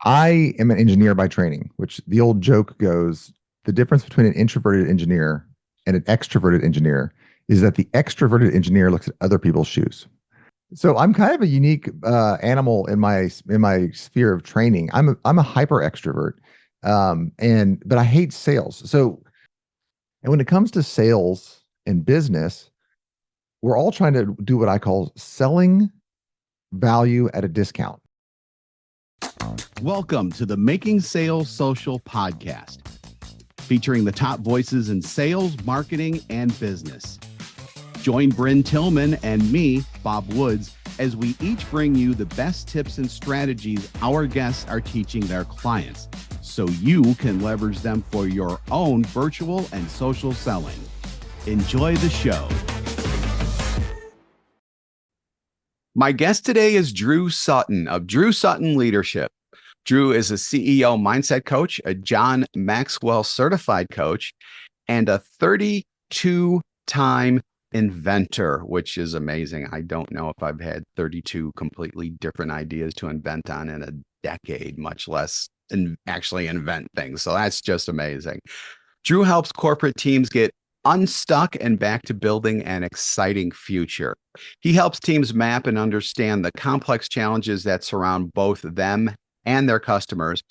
I am an engineer by training, which the old joke goes, the difference between an introverted engineer and an extroverted engineer is that the extroverted engineer looks at other people's shoes. So I'm kind of a unique animal in my sphere of training. I'm a hyper extrovert, and but I hate sales. So and when it comes to sales and business, we're all trying to do what I call selling value at a discount. Welcome to the Making Sales Social podcast, featuring the top voices in sales, marketing, and business. Join Bryn Tillman and me, Bob Woods, as we each bring you the best tips and strategies our guests are teaching their clients, so you can leverage them for your own virtual and social selling. Enjoy the show. My guest today is Drew Sutton of Drew Sutton Leadership. Drew is a CEO mindset coach, a John Maxwell certified coach, and a 32-time inventor, which is amazing. I don't know if I've had 32 completely different ideas to invent on in a decade, much less actually invent things. So that's just amazing. Drew helps corporate teams get unstuck and back to building an exciting future. He helps teams map and understand the complex challenges that surround both them and their customers.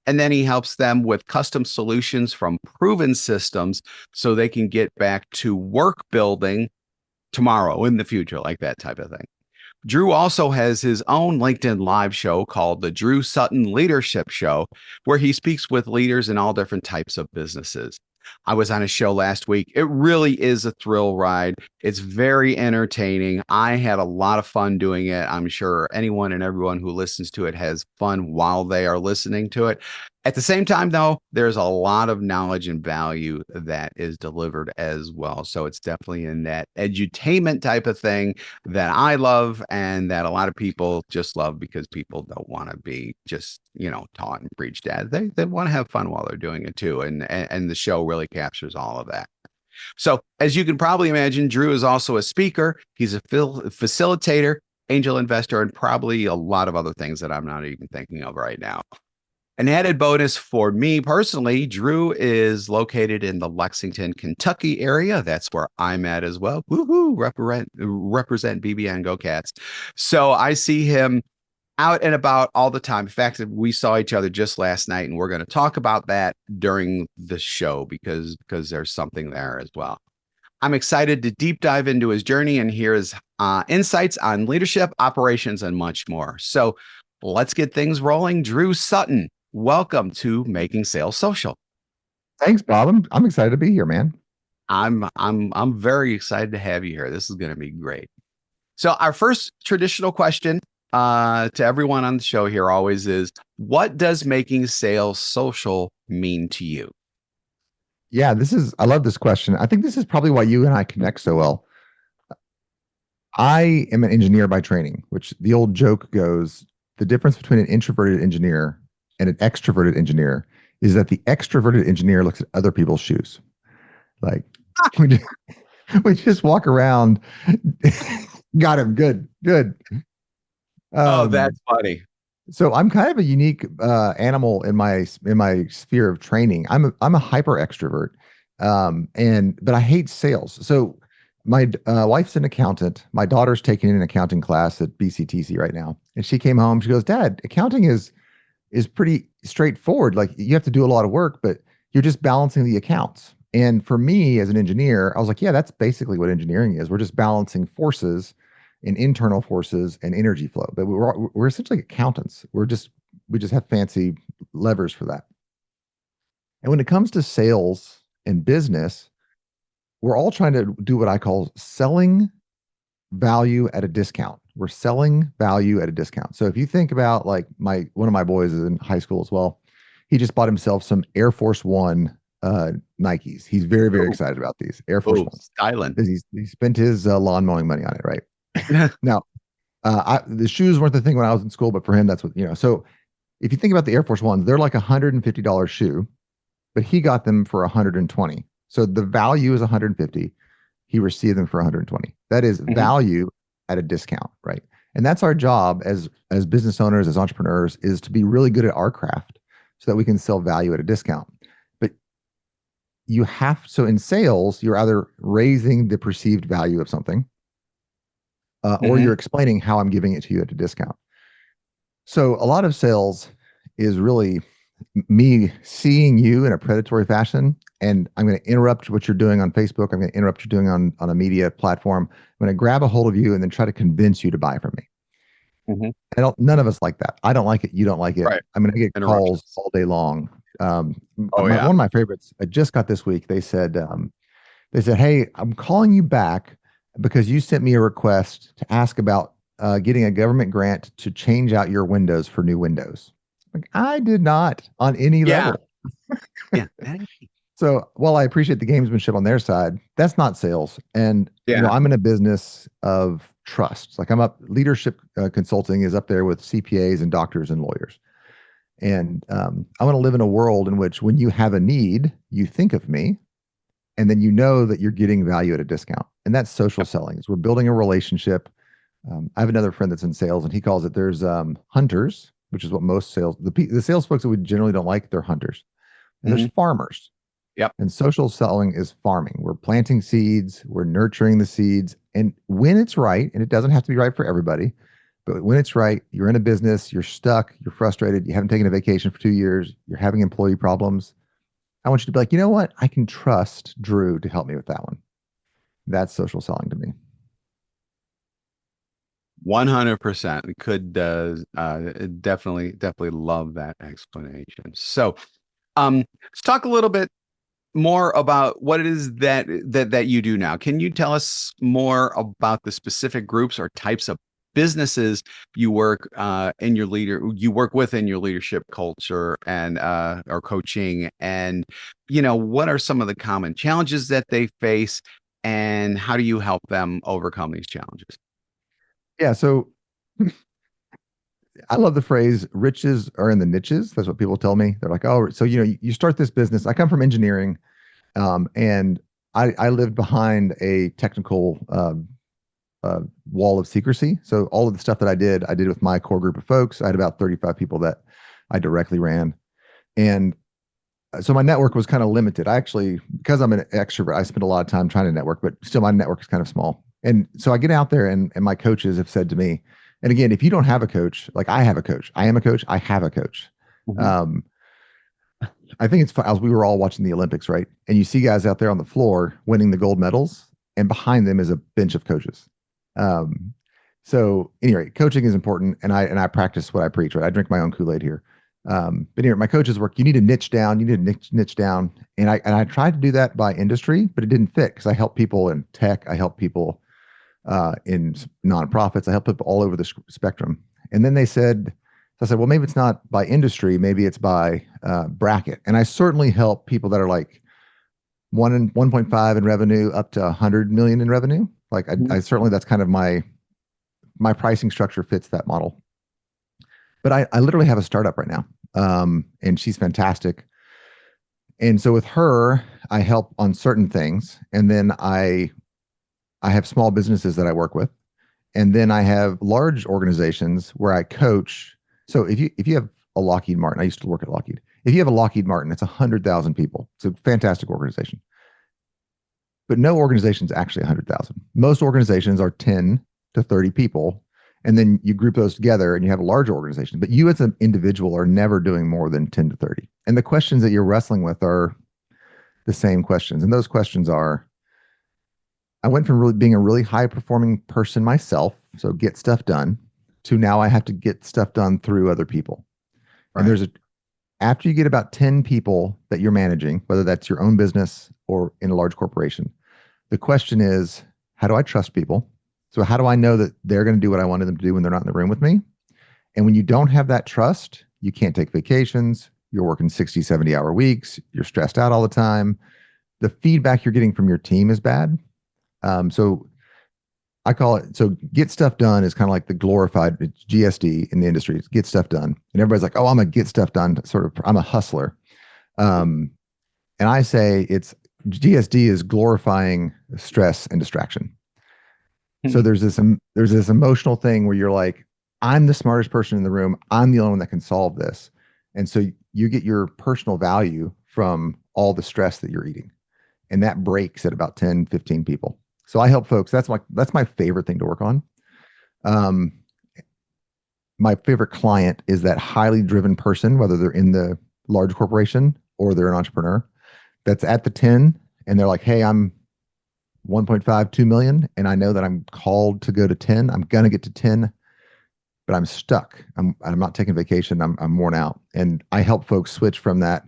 And then he helps them with custom solutions from proven systems so they can get back to work building tomorrow in the future, like that type of thing. Drew also has his own LinkedIn live show called the Drew Sutton Leadership Show, where he speaks with leaders in all different types of businesses. I was on a show last week. It really is a thrill ride. It's very entertaining. I had a lot of fun doing it. I'm sure anyone and everyone who listens to it has fun while they are listening to it. At the same time, though, there's a lot of knowledge and value that is delivered as well. So it's definitely in that edutainment type of thing that I love and that a lot of people just love because people don't want to be just, taught and preached at. They want to have fun while they're doing it too. And the show really captures all of that. So as you can probably imagine, Drew is also a speaker. He's a facilitator, angel investor, and probably a lot of other things that I'm not even thinking of right now. An added bonus for me personally, Drew is located in the Lexington, Kentucky area. That's where I'm at as well. Woohoo! Represent BBN Go Cats. So I see him out and about all the time. In fact, we saw each other just last night, and we're going to talk about that during the show because there's something there as well. I'm excited to deep dive into his journey and hear his insights on leadership, operations, and much more. So let's get things rolling. Drew Sutton, welcome to Making Sales Social. Thanks, Bob. I'm excited to be here, man. I'm very excited to have you here. This is going to be great. So our first traditional question to everyone on the show here always is, what does making sales social mean to you? Yeah, I love this question. I think this is probably why you and I connect so well. I am an engineer by training, which the old joke goes, the difference between an introverted engineer and an extroverted engineer is that the extroverted engineer looks at other people's shoes. Like we just walk around. Got him. Good. That's funny. So I'm kind of a unique animal in my sphere of training. I'm a hyper extrovert, but I hate sales. So my wife's an accountant. My daughter's taking an accounting class at BCTC right now, and she came home. She goes, "Dad, accounting is pretty straightforward. Like you have to do a lot of work, but you're just balancing the accounts." And for me as an engineer, I was like, "Yeah, that's basically what engineering is. We're just balancing forces." And internal forces and energy flow, but we're essentially accountants. We just have fancy levers for that. And when it comes to sales and business, we're all trying to do what I call selling value at a discount. We're selling value at a discount. So if you think about like one of my boys is in high school as well, he just bought himself some Air Force One Nikes. He's very, very excited about these Air Force One. Styling. He spent his lawn mowing money on it, right? Now, the shoes weren't the thing when I was in school, but for him, that's what, So if you think about the Air Force Ones, they're like $150 shoe, but he got them for 120. So the value is 150. He received them for 120. That is value at a discount, right? And that's our job as business owners, as entrepreneurs, is to be really good at our craft so that we can sell value at a discount. But so in sales, you're either raising the perceived value of something, or Hmm. you're explaining how I'm giving it to you at a discount. So a lot of sales is really me seeing you in a predatory fashion, and I'm going to interrupt what you're doing on Facebook. I'm going to interrupt what you're doing on a media platform. I'm going to grab a hold of you and then try to convince you to buy from me. Hmm. None of us like that. I don't like it. You don't like it. Right. I'm going to get calls Interruptions. all day long. Oh yeah. One of my favorites I just got this week. They said, "Hey, I'm calling you back because you sent me a request to ask about getting a government grant to change out your windows for new windows." Like, I did not on any Yeah. level. Yeah. So while I appreciate the gamesmanship on their side, that's not sales. And Yeah. I'm in a business of trust. Like I'm up leadership consulting is up there with CPAs and doctors and lawyers. And I want to live in a world in which when you have a need, you think of me, and then you know that you're getting value at a discount. And that's social selling. Is we're building a relationship. I have another friend that's in sales, and he calls it there's hunters, which is what most the sales folks that we generally don't like. They're hunters, and there's Hmm. farmers. Yep. And social selling is farming. We're planting seeds, we're nurturing the seeds. And when it's right, and it doesn't have to be right for everybody, but when it's right, you're in a business, you're stuck, you're frustrated, you haven't taken a vacation for 2 years, you're having employee problems. I want you to be like, you know what? I can trust Drew to help me with that one. That's social selling to me. 100% could definitely love that explanation. So, let's talk a little bit more about what it is that you do now. Can you tell us more about the specific groups or types of businesses you work you work with in your leadership culture and or coaching, and what are some of the common challenges that they face, and how do you help them overcome these challenges? Yeah. So I love the phrase riches are in the niches. That's what people tell me. They're like, oh, so, you start this business. I come from engineering. And I lived behind a technical wall of secrecy. So all of the stuff that I did with my core group of folks. I had about 35 people that I directly ran. And so my network was kind of limited. I actually, because I'm an extrovert, I spend a lot of time trying to network, but still my network is kind of small. And so I get out there and my coaches have said to me, and again, if you don't have a coach, like I have a coach, I am a coach, I have a coach. Mhm. Um, I think it's fun. As we were all watching the Olympics, right? And you see guys out there on the floor winning the gold medals, and behind them is a bench of coaches. Um, so anyway, coaching is important, and I practice what I preach. Right, I drink my own Kool-Aid here. But anyway, my coaches work. You need to niche down. You need to niche down, and I tried to do that by industry, but it didn't fit because I help people in tech. I help people in nonprofits. I help people all over the spectrum. And then they said, so I said, well, maybe it's not by industry, maybe it's by bracket. And I certainly help people that are like 1.5 in revenue up to 100 million in revenue. Like Mhm. I certainly that's kind of my pricing structure fits that model. But I literally have a startup right now, and she's fantastic. And so with her, I help on certain things, and then I have small businesses that I work with. And then I have large organizations where I coach. So if you have a Lockheed Martin, I used to work at Lockheed. If you have a Lockheed Martin, it's 100,000 people. It's a fantastic organization. But no organization is actually 100,000. Most organizations are 10 to 30 people. And then you group those together and you have a larger organization. But you as an individual are never doing more than 10 to 30. And the questions that you're wrestling with are the same questions. And those questions are I went from really being a really high performing person myself, so get stuff done, to now I have to get stuff done through other people. And Right. after you get about 10 people that you're managing, whether that's your own business or in a large corporation, the question is, how do I trust people? So how do I know that they're going to do what I wanted them to do when they're not in the room with me? And when you don't have that trust, you can't take vacations. You're working 60, 70-hour weeks. You're stressed out all the time. The feedback you're getting from your team is bad. So I call it so get stuff done is kind of like the glorified it's GSD in the industry. It's get stuff done. And everybody's like, oh, I'm a get stuff done sort of I'm a hustler. Um, and I say it's GSD is glorifying stress and distraction. So there's this emotional thing where you're like, I'm the smartest person in the room. I'm the only one that can solve this. And so you get your personal value from all the stress that you're eating. And that breaks at about 10, 15 people. So I help folks. That's my favorite thing to work on. Um, my favorite client is that highly driven person, whether they're in the large corporation or they're an entrepreneur, that's at the 10 and they're like, hey, I'm 1.5, 2 million, and I know that I'm called to go to 10. I'm gonna get to 10, but I'm stuck. I'm not taking vacation. I'm worn out. And I help folks switch from that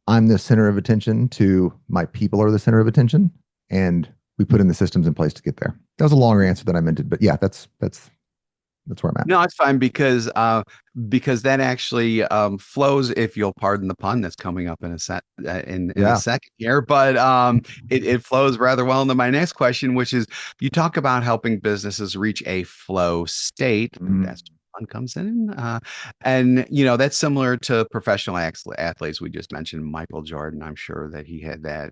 I'm the center of attention to my people are the center of attention. And we put in the systems in place to get there. That was a longer answer than I meant it, but yeah, that's where I'm at. No, it's fine because that actually flows, if you'll pardon the pun, that's coming up in a set in a Yeah. second here. But it flows rather well into my next question, which is you talk about helping businesses reach a flow state. Mhm. That's where fun comes in, and that's similar to professional athletes. We just mentioned Michael Jordan. I'm sure that he had that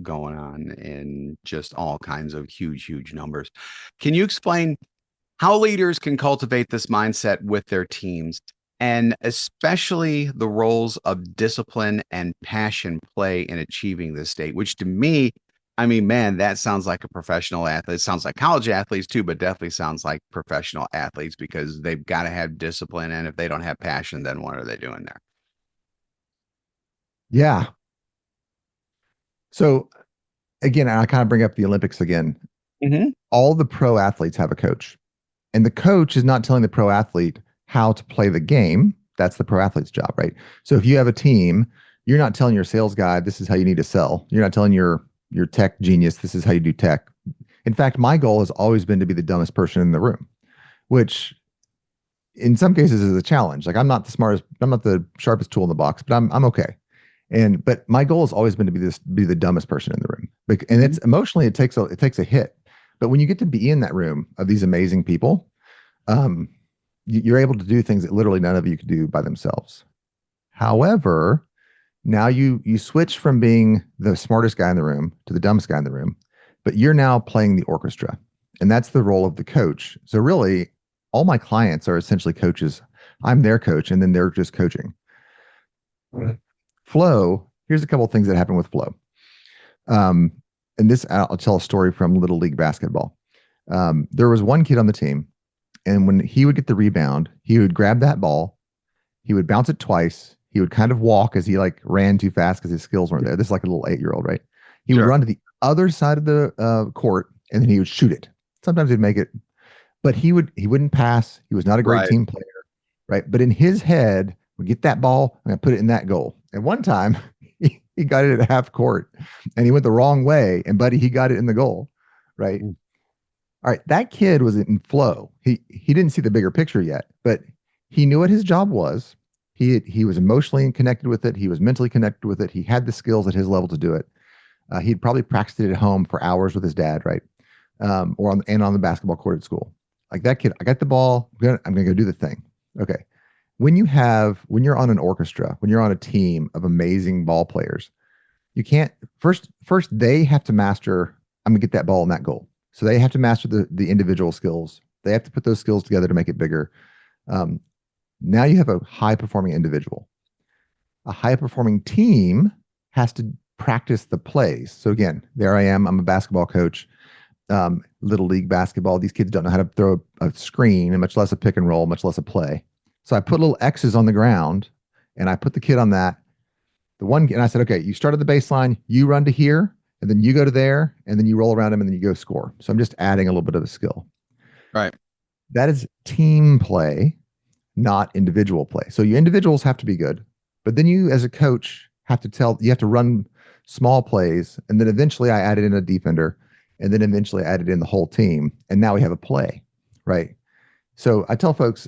going on in just all kinds of huge numbers. Can you explain how leaders can cultivate this mindset with their teams, and especially the roles of discipline and passion play in achieving this state, which to me, I mean, man, that sounds like a professional athlete. It sounds like college athletes too, but definitely sounds like professional athletes because they've got to have discipline. And if they don't have passion, then what are they doing there? Yeah. So again, I kind of bring up the Olympics again. Hmm. All the pro athletes have a coach, and the coach is not telling the pro athlete how to play the game. That's the pro athlete's job, right? So if you have a team, you're not telling your sales guy this is how you need to sell. You're not telling your tech genius this is how you do tech. In fact, my goal has always been to be the dumbest person in the room, which in some cases is a challenge. Like I'm not the sharpest tool in the box, but I'm okay. But my goal has always been to be the dumbest person in the room. And it's emotionally it takes a hit. But when you get to be in that room of these amazing people, um, you're able to do things that literally none of you could do by themselves. However, now you switch from being the smartest guy in the room to the dumbest guy in the room, but you're now playing the orchestra. And that's the role of the coach. So really, all my clients are essentially coaches. I'm their coach, and then they're just coaching. Flow, here's a couple of things that happen with flow. Um, and this, I'll tell a story from Little League basketball. There was one kid on the team, and when he would get the rebound, he would grab that ball, he would bounce it twice, he would kind of walk as he like ran too fast because his skills weren't there. This is like a little 8-year-old, right? He would Sure. run to the other side of the court, and then he would shoot it. Sometimes he'd make it, but he wouldn't pass. He was not a great Right. team player, right? But in his head, we get that ball, I'm gonna put it in that goal. And one time, he got it at half court, and he went the wrong way, and buddy, he got it in the goal, right? Mm. All right, that kid was in flow. He didn't see the bigger picture yet, but he knew what his job was. He was emotionally connected with it. He was mentally connected with it. He had the skills at his level to do it. He'd probably practiced it at home for hours with his dad, right? Or on the basketball court at school. Like that kid, I got the ball. I'm gonna go do the thing. Okay. When you're on an orchestra, when you're on a team of amazing ball players, you can't first they have to master. I'm gonna get that ball in that goal. So they have to master the individual skills. They have to put those skills together to make it bigger. Um, now you have a high performing individual. A high performing team has to practice the plays. So again, there I am. I'm a basketball coach. Little league basketball. These kids don't know how to throw a screen, and much less a pick and roll, much less a play. So I put little X's on the ground, and I put the kid on that. And I said, okay, you start at the baseline, you run to here, and then you go to there, and then you roll around him, and then you go score. So I'm just adding a little bit of a skill. Right. That is team play, not individual play. So you individuals have to be good, but then you as a coach you have to run small plays, and then eventually I added in a defender, and then eventually I added in the whole team, and now we have a play, right? So I tell folks,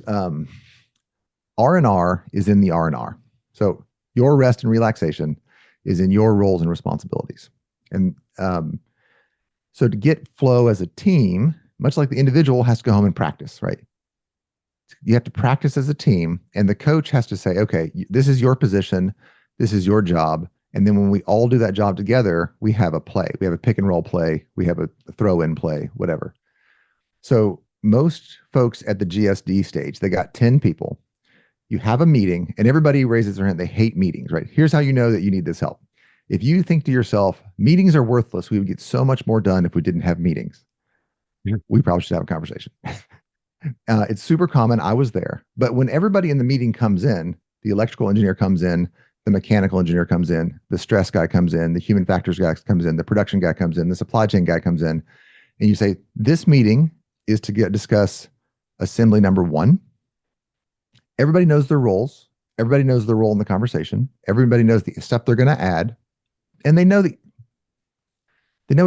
R&R is in the R&R. So your rest and relaxation is in your roles and responsibilities. And so to get flow as a team, much like the individual has to go home and practice, right? You have to practice as a team, and the coach has to say, okay, this is your position, this is your job. And then when we all do that job together, we have a play. We have a pick and roll play. We have a throw in play, whatever. So most folks at the GSD stage, they got 10 people. You have a meeting and everybody raises their hand. They hate meetings, right? Here's how you know that you need this help. If you think to yourself, meetings are worthless, we would get so much more done if we didn't have meetings. Yeah. We probably should have a conversation. It's super common. I was there. But when everybody in the meeting comes in, the electrical engineer comes in, the mechanical engineer comes in, the stress guy comes in, the human factors guy comes in, the production guy comes in, the supply chain guy comes in, and you say, this meeting is to discuss assembly number one. Everybody knows their roles. Everybody knows their role in the conversation. Everybody knows the stuff they're going to add, and they know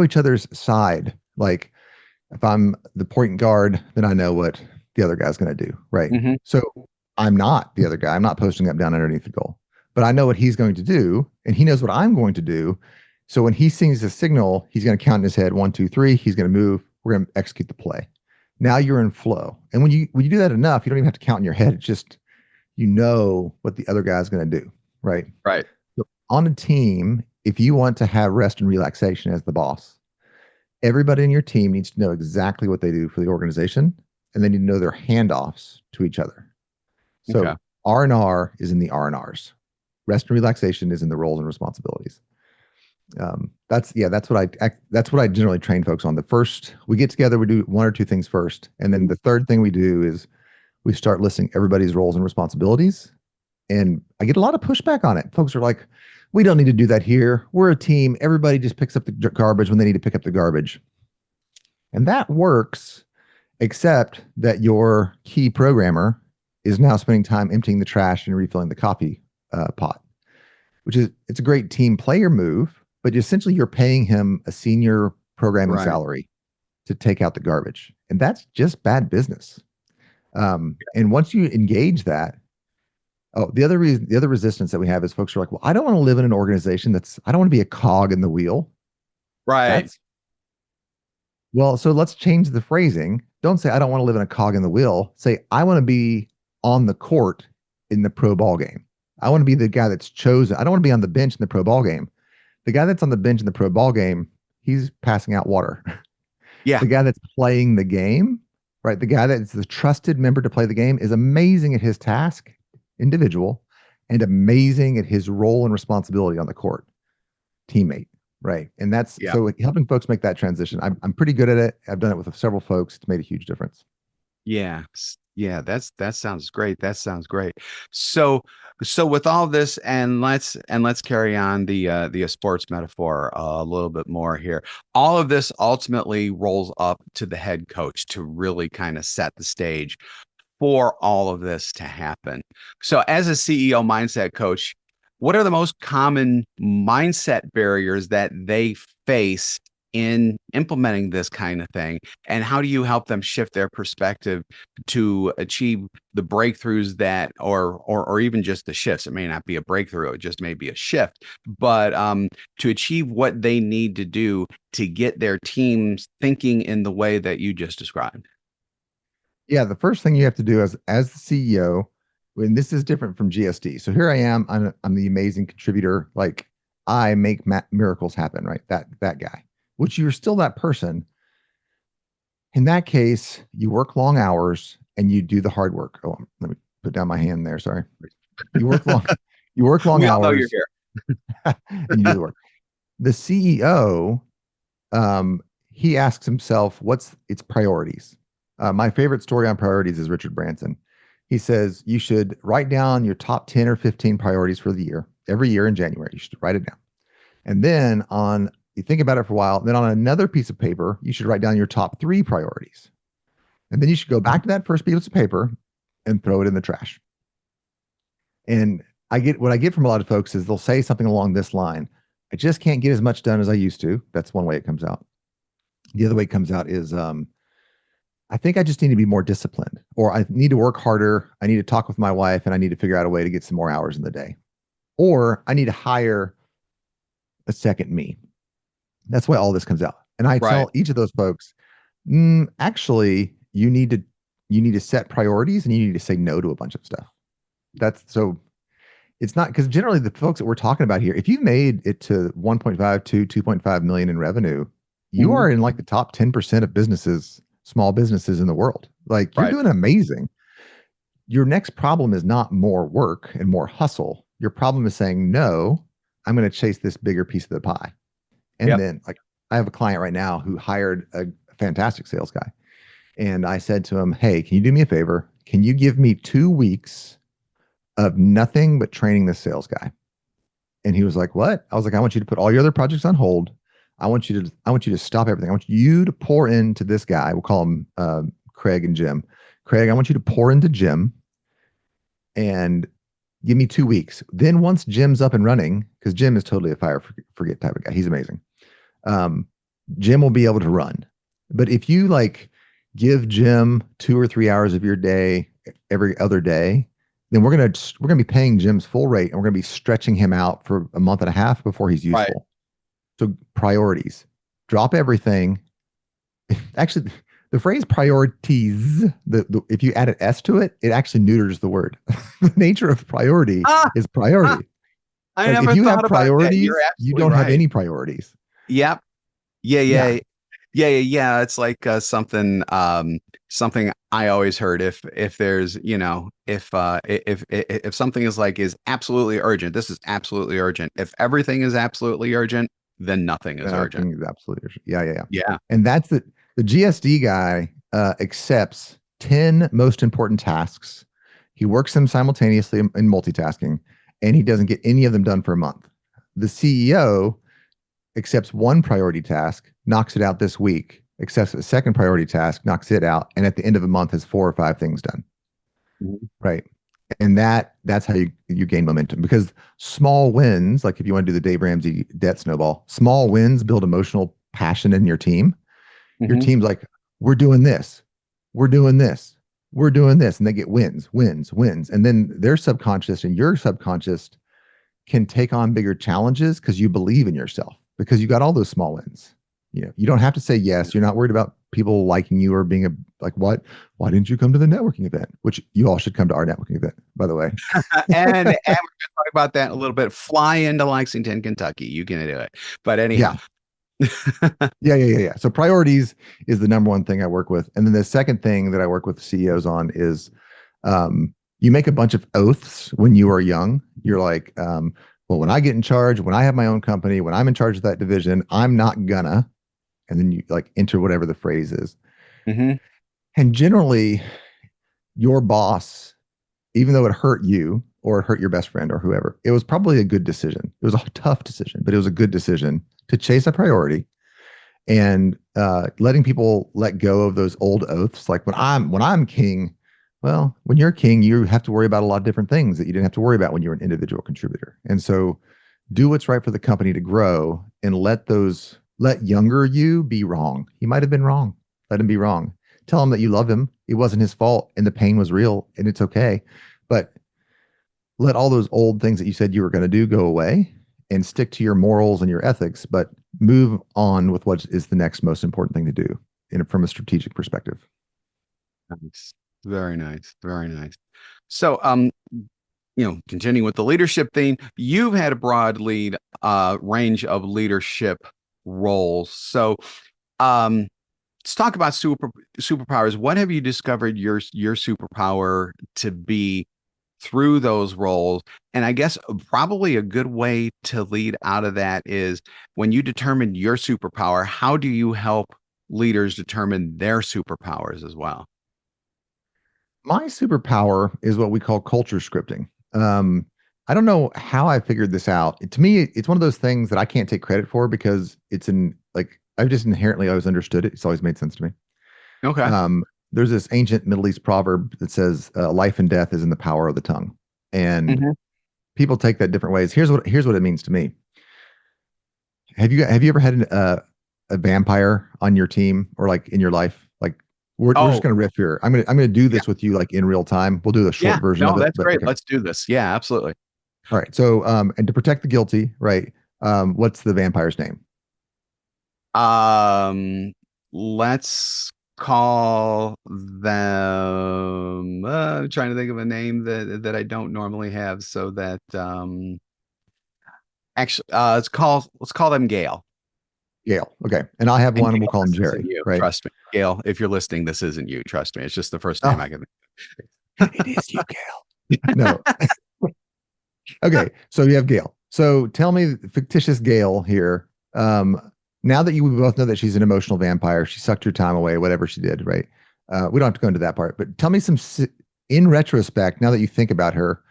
each other's side. Like if I'm the point guard, then I know what the other guy's going to do, right? Hmm. So I'm not the other guy. I'm not posting up down underneath the goal, but I know what he's going to do, and he knows what I'm going to do. So when he sees the signal, he's going to count in his head 1, 2, 3. He's going to move. We're going to execute the play. Now you're in flow, and when you do that enough, you don't even have to count in your head. It's just you know what the other guy's going to do, right? Right. So on a team, if you want to have rest and relaxation as the boss, everybody in your team needs to know exactly what they do for the organization, and they need to know their handoffs to each other. So Okay. R&R is in the R&Rs. Rest and relaxation is in the roles and responsibilities. That's what I generally train folks on. The first we get together, we do one or two things first, and then the third thing we do is we start listing everybody's roles and responsibilities. And I get a lot of pushback on it. Folks are like, we don't need to do that here. We're a team. Everybody just picks up the garbage when they need to pick up the garbage. And that works, except that your key programmer is now spending time emptying the trash and refilling the coffee pot, it's a great team player move, but essentially you're paying him a senior programming Right. salary to take out the garbage. And that's just bad business. And once you engage that, the other resistance that we have is folks are like, well, I don't want to live in an organization I don't want to be a cog in the wheel. Right. That's well, so let's change the phrasing. Don't say I don't want to live in a cog in the wheel. Say I want to be on the court in the pro ball game. I want to be the guy that's chosen. I don't want to be on the bench in the pro ball game. The guy that's on the bench in the pro ball game, he's passing out water. Yeah. The guy that's playing the game, right? The guy that's the trusted member to play the game is amazing at his task, individual, and amazing at his role and responsibility on the court, teammate, right? And that's Yeah. so helping folks make that transition. I'm pretty good at it. I've done it with several folks. It's made a huge difference. Yeah. Yeah, that sounds great. That sounds great. So with all this, and let's carry on the sports metaphor a little bit more here. All of this ultimately rolls up to the head coach to really kind of set the stage for all of this to happen. So as a CEO mindset coach, what are the most common mindset barriers that they face in implementing this kind of thing? And how do you help them shift their perspective to achieve the breakthroughs that, or even just the shifts? It may not be a breakthrough, it just may be a shift, but to achieve what they need to do to get their teams thinking in the way that you just described. Yeah, the first thing you have to do as the CEO, when this is different from GSD. So here I am, I'm the amazing contributor, like I make miracles happen, right? That guy, which you're still that person. In that case, you work long hours and you do the hard work. Oh, let me put down my hand there. Sorry. You work long, you work long We all know you're hours here. and you do the work. The CEO, he asks himself, what's its priorities? My favorite story on priorities is Richard Branson. He says you should write down your top 10 or 15 priorities for the year. Every year in January, you should write it down. And then you think about it for a while. Then on another piece of paper, you should write down your top 3 priorities. And then you should go back to that first piece of paper and throw it in the trash. And what I get from a lot of folks is they'll say something along this line. I just can't get as much done as I used to. That's one way it comes out. The other way it comes out is, I think I just need to be more disciplined, or I need to work harder. I need to talk with my wife, and I need to figure out a way to get some more hours in the day, or I need to hire a second me. That's why all this comes out. And I tell each of those folks, actually, you need to set priorities and you need to say no to a bunch of stuff. It's not, because generally the folks that we're talking about here, if you've made it to 1.5 to 2.5 million in revenue, you are in like the top 10% of businesses small businesses in the world. Like you're Right. doing amazing. Your next problem is not more work and more hustle. Your problem is saying, no, I'm going to chase this bigger piece of the pie. And Yep. then, like, I have a client right now who hired a fantastic sales guy. And I said to him, hey, can you do me a favor? Can you give me 2 weeks of nothing but training this sales guy? And he was like, what? I was like, I want you to put all your other projects on hold. I want you to stop everything. I want you to pour into this guy. We'll call him Craig and Jim. Craig, I want you to pour into Jim and give me 2 weeks. Then once Jim's up and running, because Jim is totally a fire forget type of guy. He's amazing. Um, Jim will be able to run. But if you like give Jim 2 or 3 hours of your day every other day, then we're gonna be paying Jim's full rate and we're gonna be stretching him out for a month and a half before he's Right. useful. So priorities. Drop everything. Actually, the phrase priorities, if you add an S to it, it actually neuters the word. The nature of priority Ah, is ah, priority. I Like if never you have thought about that. priorities, You're you absolutely don't have right. any priorities. Yep. Yeah, Yeah. yeah, yeah. It's like something I always heard. If there's, if something is absolutely urgent, this is absolutely urgent. If everything is absolutely urgent, then nothing is urgent. Nothing is absolutely urgent. Yeah, yeah, yeah. Yeah. And that's the GSD guy accepts 10 most important tasks. He works them simultaneously in multitasking, and he doesn't get any of them done for a month. The CEO accepts one priority task, knocks it out this week, accepts a second priority task, knocks it out, and at the end of a month has 4 or 5 things done. Mhm. Right. And that's how you gain momentum because small wins, like if you want to do the Dave Ramsey debt snowball, small wins build emotional passion in your team. Your Mhm. team's like, we're doing this, we're doing this, we're doing this, and they get wins, wins, wins. And then their subconscious and your subconscious can take on bigger challenges because you believe in yourself because you got all those small wins. You don't have to say yes. You're not worried about people liking you or being like, what? Why didn't you come to the networking event? Which you all should come to our networking event, by the way. And we're going to talk about that in a little bit. Fly into Lexington, Kentucky. You can do it. But anyhow. Yeah. Yeah. So priorities is the number one thing I work with. And then the second thing that I work with CEOs on is you make a bunch of oaths when you are young. You're like, well, when I get in charge, when I have my own company, when I'm in charge of that division, I'm not gonna. And then you like enter whatever the phrase is. Mhm. And generally, your boss, even though it hurt you or it hurt your best friend or whoever, it was probably a good decision. It was a tough decision, but it was a good decision to chase a priority and letting people let go of those old oaths. Like when I'm king, well, when you're king, you have to worry about a lot of different things that you didn't have to worry about when you were an individual contributor. And so do what's right for the company to grow and let younger you be wrong. He might have been wrong. Let him be wrong. Tell him that you love him. It wasn't his fault and the pain was real and it's okay. But let all those old things that you said you were going to do go away and stick to your morals and your ethics, but move on with what is the next most important thing to do from a strategic perspective. Nice. Very nice. Very nice. So, continuing with the leadership theme, you've had a broad range of leadership roles. So, let's talk about superpowers. What have you discovered your superpower to be through those roles? And I guess probably a good way to lead out of that is when you determine your superpower, how do you help leaders determine their superpowers as well? My superpower is what we call culture scripting. I don't know how I figured this out. To me, it's one of those things that I can't take credit for because I've just inherently always understood it. It's always made sense to me. Okay. Um, there's this ancient Middle East proverb that says, "Life and death is in the power of the tongue," and Mhm. people take that different ways. Here's what it means to me. Have you ever had a vampire on your team or like in your life? Like we're just Oh, gonna riff here. I'm gonna do yeah. this with you like in real time. We'll do the Yeah. short version No, of it, that's but great. okay. Let's do this. Yeah, absolutely. All right. So and to protect the guilty, right? What's the vampire's name? Um, let's call them trying to think of a name that I don't normally have so that actually let's call them Gail. Gail. Okay. And I have And one, we'll Gail, call him this isn't Jerry, you. right? Trust me. Gail, if you're listening, this isn't you. Trust me. It's just the first name Oh, I can it is you, Gail. No. Okay. So you have Gail. So tell me, fictitious Gail here. Now that we both know that she's an emotional vampire, she sucked your time away, whatever she did, right? We don't have to go into that part, but tell me in retrospect, now that you think about her,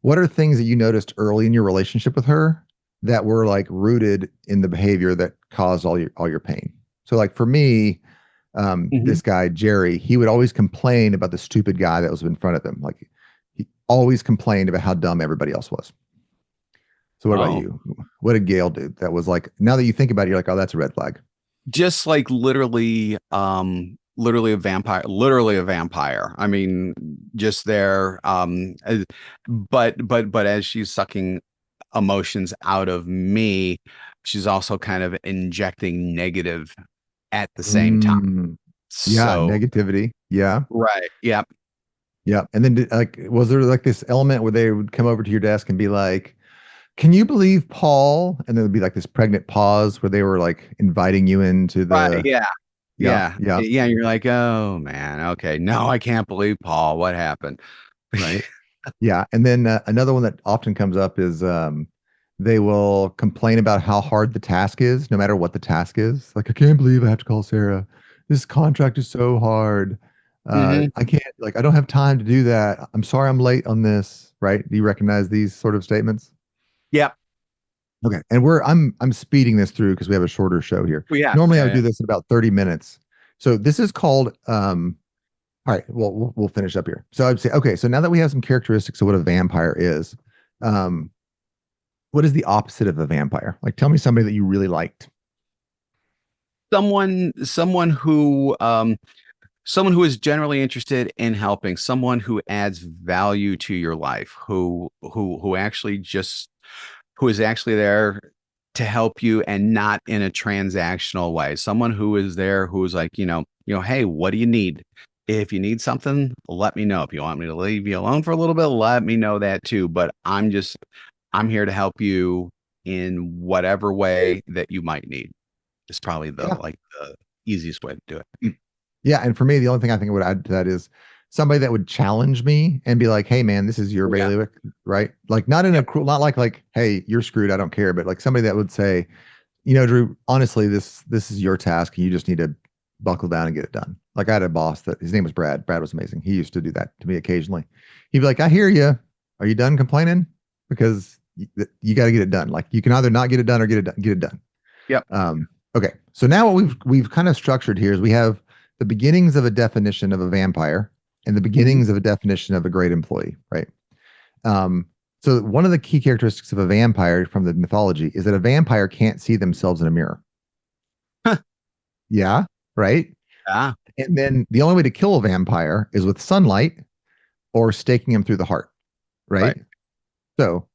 what are things that you noticed early in your relationship with her that were like rooted in the behavior that caused all your pain? So like for me, Mhm. this guy Jerry, he would always complain about the stupid guy that was in front of him. Like he always complained about how dumb everybody else was. So what about Oh, you? What did Gail do that was like, now that you think about it, you're like, oh, that's a red flag. just like literally a vampire. I mean, just there. But as she's sucking emotions out of me, she's also kind of injecting negative at the same time. Mm, yeah, So, negativity. Yeah, right. Yeah. yeah. And then like, was there like this element where they would come over to your desk and be like, "Can you believe Paul?" And there would be like this pregnant pause where they were like inviting you into Right. the, Yeah. yeah, Yeah. yeah, Yeah. You're like, oh man. Okay. No, I can't believe Paul. What happened? right. Yeah. And then another one that often comes up is they will complain about how hard the task is, no matter what the task is. Like, I can't believe I have to call Sarah. This contract is so hard. Hmm. I can't, like, I don't have time to do that. I'm sorry I'm late on this. Right. Do you recognize these sort of statements? Yep. Okay. And I'm speeding this through because we have a shorter show here. Well, yeah. Normally I Yeah. would Yeah. do this in about 30 minutes. So this is called all right, well, we'll finish up here. So I'd say, okay, so now that we have some characteristics of what a vampire is, um, what is the opposite of a vampire? Like, tell me somebody that you really liked. Someone someone who is generally interested in helping, someone who adds value to your life, who actually just who is actually there to help you and not in a transactional way. Someone who is there who's like, hey, what do you need? If you need something, let me know. If you want me to leave you alone for a little bit, let me know that too. But I'm here to help you in whatever way that you might need. It's probably Yeah. the easiest way to do it. Yeah. And for me, the only thing I think I would add to that is somebody that would challenge me and be like, hey, man, this is your Oh, yeah. bailiwick, right? Like, not in a Yep. cruel, not like, hey, you're screwed, I don't care, but like somebody that would say, Drew, honestly, this is your task. You just need to buckle down and get it done. Like I had a boss that his name was Brad. Brad was amazing. He used to do that to me occasionally. He'd be like, I hear you. Are you done complaining? Because you got to get it done. Like you can either not get it done or get it done. Get it done. Yep. Okay. So now what we've kind of structured here is we have the beginnings of a definition of a vampire and the Mhm. beginnings of a definition of a great employee, right? Um, so one of the key characteristics of a vampire from the mythology is that a vampire can't see themselves in a mirror. Yeah, right. Yeah. And then the only way to kill a vampire is with sunlight or staking him through the heart, Right. right? So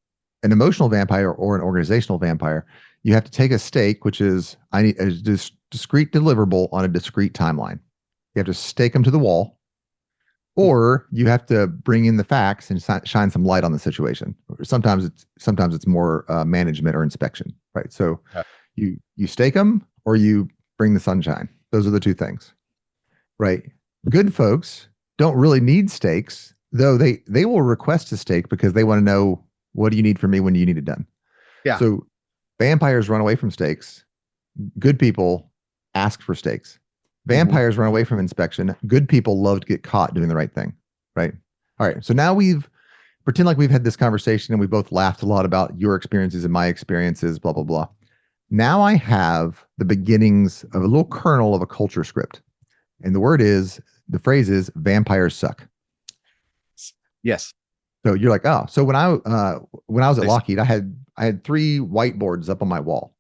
an emotional vampire or an organizational vampire, you have to take a stake, which is I need a discrete deliverable on a discrete timeline. You have to stake them to the wall, or you have to bring in the facts and shine some light on the situation. Sometimes it's more management or inspection, right? So Yeah. you stake them or you bring the sunshine. Those are the two things, right? Good folks don't really need stakes, though they will request a stake because they want to know, what do you need from me, when do you need it done? Yeah. So vampires run away from stakes. Good people ask for stakes. Mhm. Vampires run away from inspection. Good people love to get caught doing the right thing, right? All right. So now we've pretend like we've had this conversation and we both laughed a lot about your experiences and my experiences, blah blah blah. Now I have the beginnings of a little kernel of a culture script. And the phrase is vampires suck. Yes. So you're like, oh, so when I was at They suck. Lockheed, I had three whiteboards up on my wall.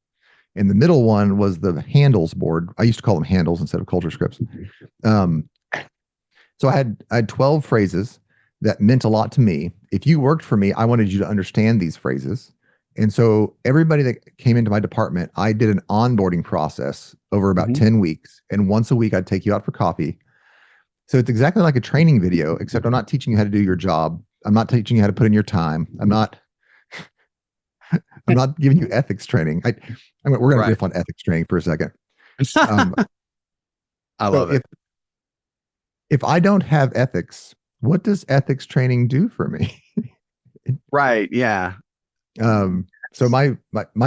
And the middle one was the handles board. I used to call them handles instead of culture scripts. Um, so I had 12 phrases that meant a lot to me. If you worked for me, I wanted you to understand these phrases. And so everybody that came into my department, I did an onboarding process over about Mhm. 10 weeks. And once a week, I'd take you out for coffee. So it's exactly like a training video, except I'm not teaching you how to do your job. I'm not teaching you how to put in your time. I'm not giving you ethics training. We're going to Right. riff on ethics training for a second. Um, I so love it. if I don't have ethics, what does ethics training do for me? Right. Yeah. So my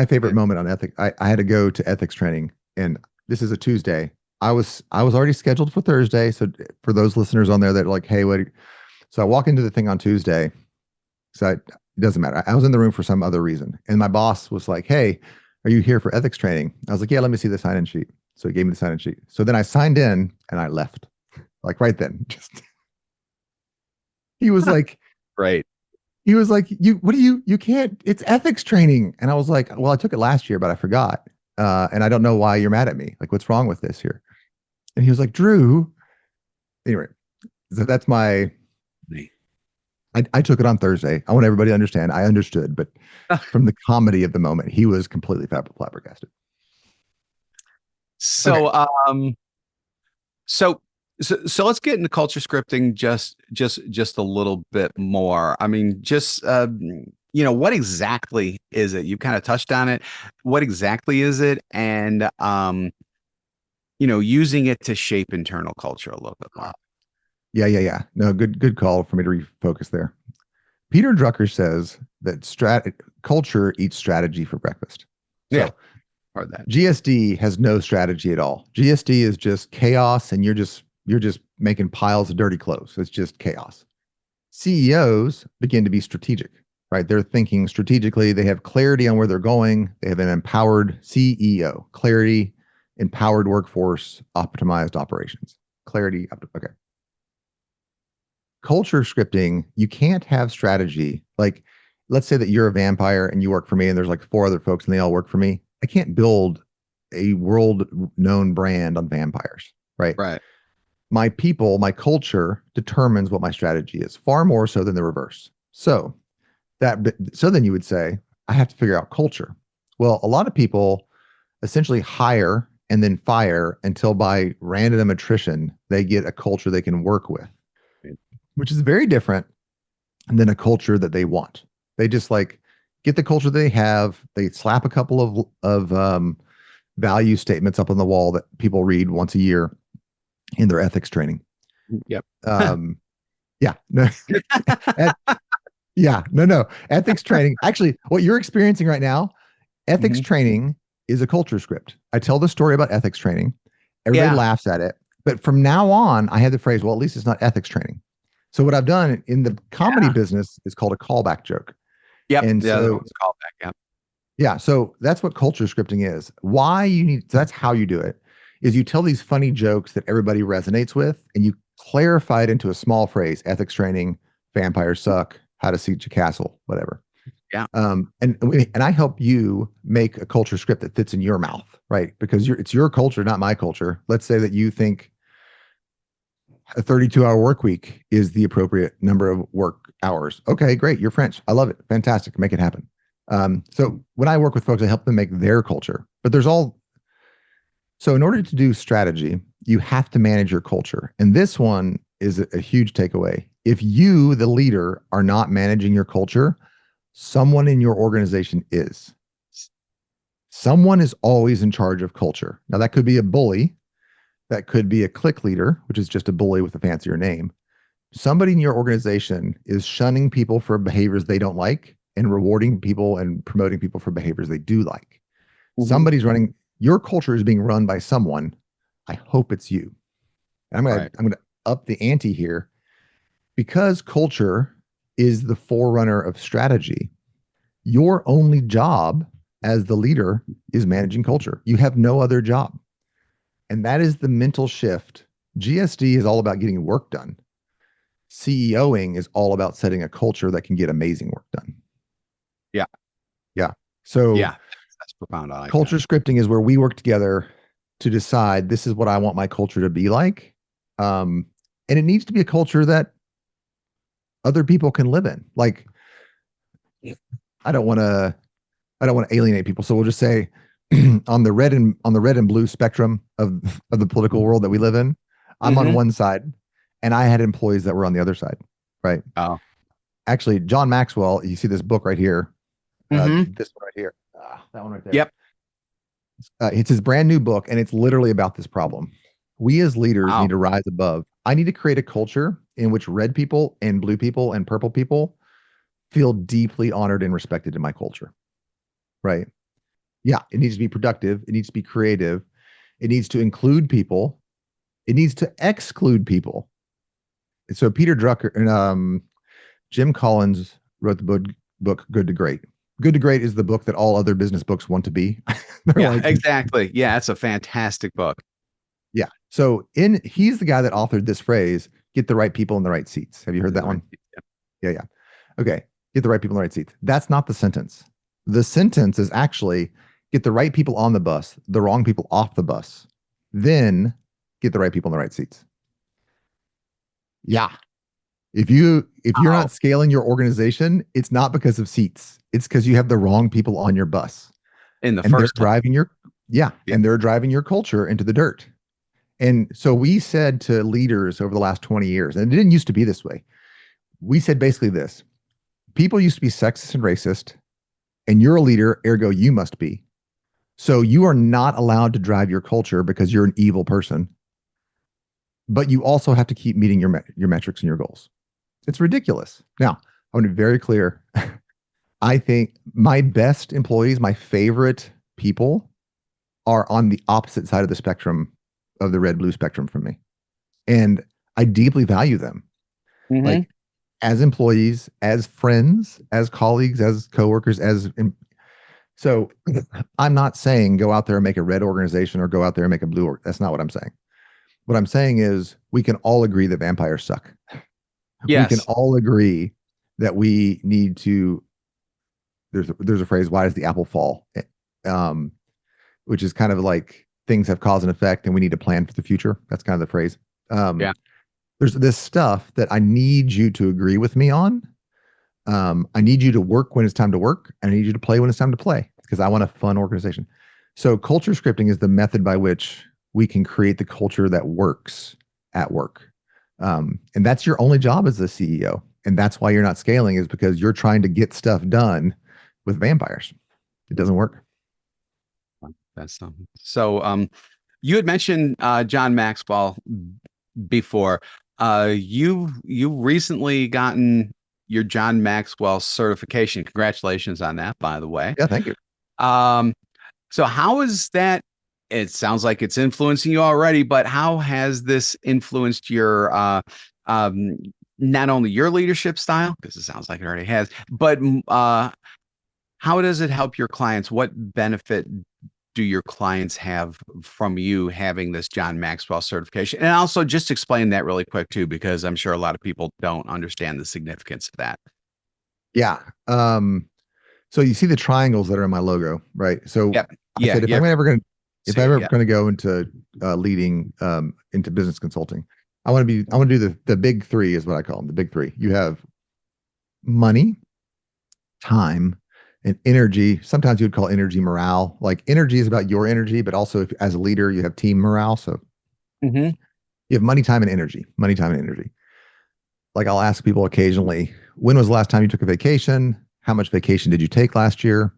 favorite It- moment on ethics, I had to go to ethics training, and this is a Tuesday. I was already scheduled for Thursday. So for those listeners on there that are like, hey, what? So I walk into the thing on Tuesday. It doesn't matter. I was in the room for some other reason, and my boss was like, hey, are you here for ethics training? I was like, yeah, let me see the sign-in sheet. So he gave me the sign-in sheet. So then I signed in and I left, like right then. Just he was like, Great. you can't, it's ethics training. And I was like, well, I took it last year, but I forgot. And I don't know why you're mad at me. Like, what's wrong with this here? And he was like, Drew, anyway, so that's I took it on Thursday. I want everybody to understand. I understood, but from the comedy of the moment, he was completely flabbergasted. Okay. So, so, so let's get into culture scripting just a little bit more. I mean, just what exactly is it? You kind of touched on it. What exactly is it? And using it to shape internal culture a little bit more. Yeah. No, good call for me to refocus there. Peter Drucker says that culture eats strategy for breakfast. Yeah, So heard that. GSD has no strategy at all. GSD is just chaos, and you're just making piles of dirty clothes. It's just chaos. CEOs begin to be strategic, right? They're thinking strategically. They have clarity on where they're going. They have an empowered CEO, clarity, empowered workforce, optimized operations. Clarity. Okay. Culture scripting, you can't have strategy. Like, let's say that you're a vampire and you work for me, and there's like four other folks and they all work for me. I can't build a world known brand on vampires, right? Right. My people, my culture determines what my strategy is, far more so than the reverse. So then you would say, I have to figure out culture. Well, a lot of people essentially hire and then fire until by random attrition, they get a culture they can work with, which is very different than a culture that they want. They just like get the culture they have. They slap a couple of value statements up on the wall that people read once a year in their ethics training. Yep. Yeah. No, yeah. No. Ethics training. Actually, what you're experiencing right now, ethics training is a culture script. I tell the story about ethics training. Everybody laughs at it. But from now on, I have the phrase, well, at least it's not ethics training. So what I've done in the comedy business is called a callback joke. Yep. And so it's a callback. Yep. yeah, so that's what culture scripting is. Why you need, so that's how you do it, is you tell these funny jokes that everybody resonates with, and you clarify it into a small phrase: ethics training, vampires suck, how to siege a castle, whatever. Yeah. And I help you make a culture script that fits in your mouth, right? Because it's your culture, not my culture. Let's say that you think a 32-hour work week is the appropriate number of work hours. Okay, great. You're French. I love it. Fantastic. Make it happen. So when I work with folks, I help them make their culture. But so in order to do strategy, you have to manage your culture. And this one is a huge takeaway. If you, the leader, are not managing your culture, someone in your organization is. Someone is always in charge of culture. Now, that could be a bully. That could be a clique leader, which is just a bully with a fancier name. Somebody in your organization is shunning people for behaviors they don't like and rewarding people and promoting people for behaviors they do like. Somebody's running, your culture is being run by someone. I hope it's you. And I'm going to up the ante here, because culture is the forerunner of strategy. Your only job as the leader is managing culture. You have no other job. And that is the mental shift. GSD is all about getting work done. CEOing is all about setting a culture that can get amazing work done. Yeah. Yeah. So yeah, that's profound. I like culture that. scripting is where we work together to decide this is what I want my culture to be like. And it needs to be a culture that other people can live in. Like, I don't want to alienate people. So we'll just say on the red and blue spectrum of the political world that we live in, I'm on one side, and I had employees that were on the other side. Right. Oh. Actually, John Maxwell, you see this book right here. Hmm. This one right here. That one right there. Yep. It's his brand new book, and it's literally about this problem. We as leaders need Wow. to rise above. I need to create a culture in which red people and blue people and purple people feel deeply honored and respected in my culture. Right. Yeah. It needs to be productive. It needs to be creative. It needs to include people. It needs to exclude people. And so Peter Drucker and Jim Collins wrote the book Good to Great. Good to Great is the book that all other business books want to be. They're Yeah, like, exactly. Yeah, it's a fantastic book. yeah. So he's the guy that authored this phrase, get the right people in the right seats. Have you heard that one? Yeah, yeah. Okay. Get the right people in the right seats. That's not the sentence. The sentence is actually get the right people on the bus, the wrong people off the bus. Then get the right people in the right seats. Yeah. If you're Wow. not scaling your organization, it's not because of seats. It's because you have the wrong people on your bus. In the And they're first place. driving your yeah, Yeah. and they're driving your culture into the dirt. And so we said to leaders over the last 20 years, and it didn't used to be this way. We said basically this. People used to be sexist and racist, and you're a leader, ergo you must be. So you are not allowed to drive your culture because you're an evil person. But you also have to keep meeting your metrics and your goals. It's ridiculous. Now, I want to be very clear. I think my best employees, my favorite people, are on the opposite side of the spectrum of the red blue spectrum from me. And I deeply value them. Mhm. Like as employees, as friends, as colleagues, as coworkers, so I'm not saying go out there and make a red organization or go out there and make a blue. That's not what I'm saying. What I'm saying is we can all agree that vampires suck. We can Yes. all agree that we need to. There's a phrase, why does the apple fall? Um, which is kind of like things have cause and effect and we need to plan for the future. That's kind of the phrase. Um, Yeah. there's this stuff that I need you to agree with me on. I need you to work when it's time to work, and I need you to play when it's time to play because I want a fun organization. So culture scripting is the method by which we can create the culture that works at work. And that's your only job as a CEO. And that's why you're not scaling, is because you're trying to get stuff done with vampires. It doesn't work. That's something. So you had mentioned John Maxwell before. You recently gotten your John Maxwell certification. Congratulations on that, by the way. Yeah, thank you. Um, so how is that? It sounds like it's influencing you already, but how has this influenced your um, not only your leadership style, because it sounds like it already has, but how does it help your clients? What benefit do your clients have from you having this John Maxwell certification? And also just explain that really quick too, because I'm sure a lot of people don't understand the significance of that. Yeah. So you see the triangles that are in my logo, right? So Yep. I Yeah. said Yeah. if See I'm it. ever Yeah. going to go into leading into business consulting, I want to do the big three is what I call them, the big three. You have money, time, and energy. Sometimes you would call energy morale. Like energy is about your energy, but also if, as a leader, you have team morale. So Hmm. you have money, time, and energy. Money, time, and energy. Like I'll ask people occasionally, when was the last time you took a vacation? How much vacation did you take last year?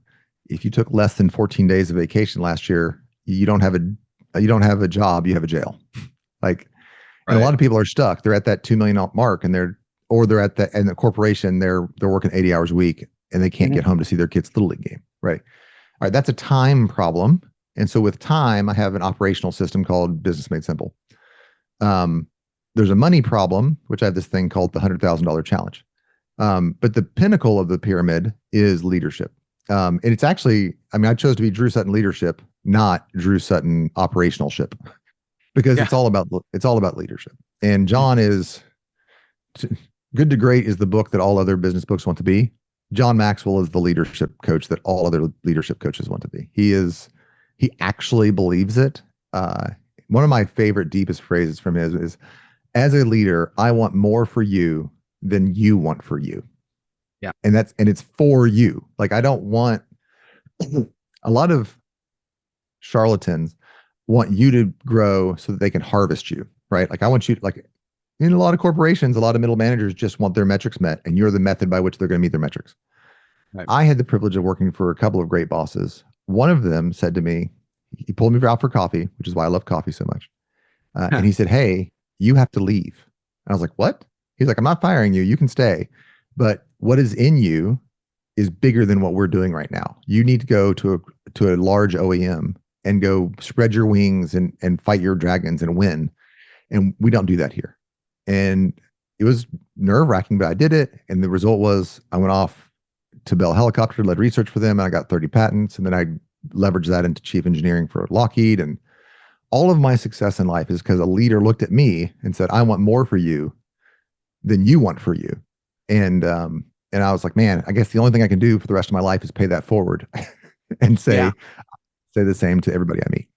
If you took less than 14 days of vacation last year, you don't have a job, you have a jail. Like, and a Right. lot of people are stuck. They're at that 2 million mark and they're at the, and the corporation, they're working 80 hours a week and they can't get Hmm. home to see their kids' little league game. Right. All right. That's a time problem. And so with time, I have an operational system called Business Made Simple. Um, there's a money problem, which I have this thing called the $100,000 challenge. But the pinnacle of the pyramid is leadership. And it's actually, I mean, I chose to be Drew Sutton leadership, not Drew Sutton operational ship, because Yeah. it's all about leadership. And John is Good to Great is the book that all other business books want to be. John Maxwell is the leadership coach that all other leadership coaches want to be. He actually believes it. One of my favorite, deepest phrases from his is, as a leader, I want more for you than you want for you. Yeah. And it's for you. Like I don't want a lot of charlatans want you to grow so that they can harvest you, right? Like I want you like in a lot of corporations, a lot of middle managers just want their metrics met, and you're the method by which they're going to meet their metrics. Right. I had the privilege of working for a couple of great bosses. One of them said to me, he pulled me out for coffee, which is why I love coffee so much. And he said, "Hey, you have to leave." And I was like, "What?" He's like, "I'm not firing you. You can stay. But what is in you is bigger than what we're doing right now. You need to go to a large OEM and go spread your wings and fight your dragons and win. And we don't do that here." And it was nerve wracking, but I did it. And the result was I went off to Bell Helicopter, led research for them, and I got 30 patents. And then I leveraged that into chief engineering for Lockheed. And all of my success in life is because a leader looked at me and said, "I want more for you than you want for you." And I was like, man, I guess the only thing I can do for the rest of my life is pay that forward and Yeah. say the same to everybody I meet.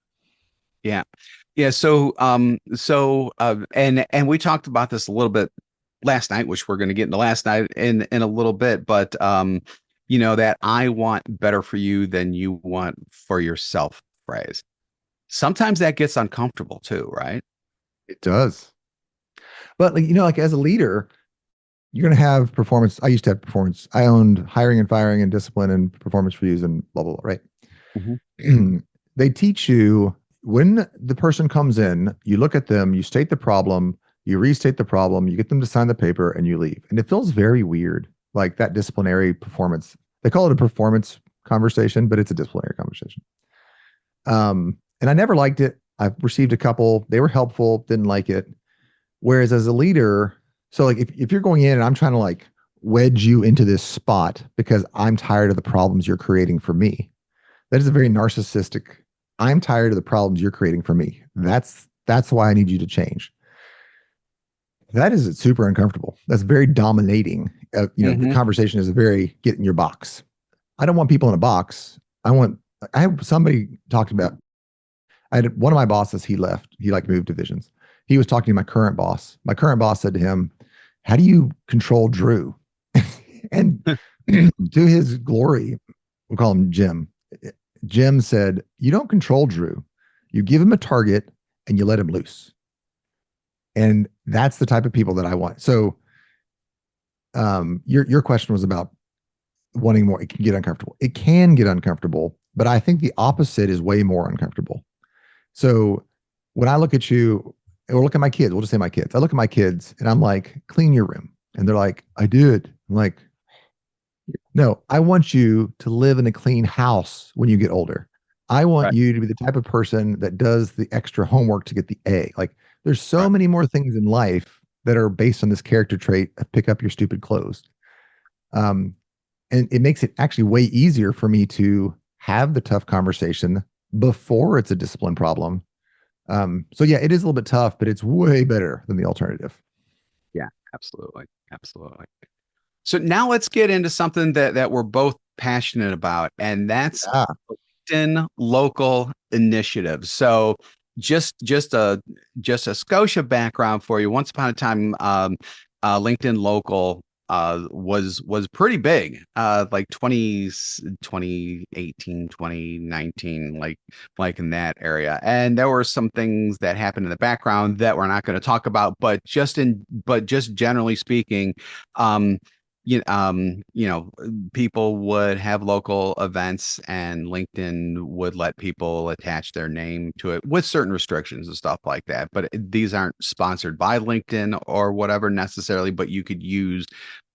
Yeah. Yeah. And we talked about this a little bit last night, which we're going to get into last night in a little bit, but that I want better for you than you want for yourself phrase. Sometimes that gets uncomfortable too, right? It does. But like as a leader, you're going to have performance. I used to have performance. I owned hiring and firing and discipline and performance reviews and blah, blah, blah, right? Mhm. They teach you when the person comes in, you look at them, you state the problem, you restate the problem, you get them to sign the paper, and you leave. And it feels very weird, like that disciplinary performance. They call it a performance conversation, but it's a disciplinary conversation. And I never liked it. I've received a couple, they were helpful, didn't like it. Whereas as a leader, so like if you're going in and I'm trying to like wedge you into this spot because I'm tired of the problems you're creating for me, that is a very narcissistic. I'm tired of the problems you're creating for me. That's why I need you to change. That is super uncomfortable. That's very dominating. The Mhm. conversation is a very get in your box. I don't want people in a box. I have somebody talked about. I had one of my bosses. He left. He like moved divisions. He was talking to my current boss. My current boss said to him, "How do you control Drew?" And to his glory, we'll call him Jim. Jim said, "You don't control Drew. You give him a target and you let him loose." And that's the type of people that I want. So, your question was about wanting more. It can get uncomfortable. It can get uncomfortable, but I think the opposite is way more uncomfortable. So, when I look at you or look at my kids, we'll just say my kids. I look at my kids and I'm like, "Clean your room," and they're like, "I did." I'm like, "No, I want you to live in a clean house when you get older. I want Right. you to be the type of person that does the extra homework to get the A." Like there's so Right. many more things in life that are based on this character trait of pick up your stupid clothes. Um, and it makes it actually way easier for me to have the tough conversation before it's a discipline problem. So yeah, it is a little bit tough, but it's way better than the alternative. Yeah, absolutely. Absolutely. So now let's get into something that we're both passionate about, and that's Yeah. LinkedIn local initiatives. So just just a just a Scotia background for you. Once upon a time, LinkedIn local was pretty big, like 2018, 2019, like in that area. And there were some things that happened in the background that we're not going to talk about, but just generally speaking, um, people would have local events and LinkedIn would let people attach their name to it with certain restrictions and stuff like that. But these aren't sponsored by LinkedIn or whatever necessarily, but you could use